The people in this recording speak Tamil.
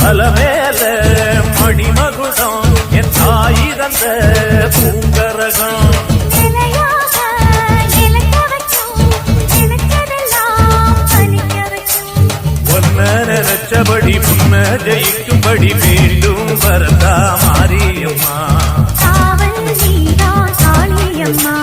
அலமேல மணிமகுடம் என் தாய் தந்த பூங்கரகம் நினைச்சபடி முன்ன ஜெயிக்கும்படி மீண்டும் வரதா மாரியம்மா. காவல் நீதான் காளியம்மா.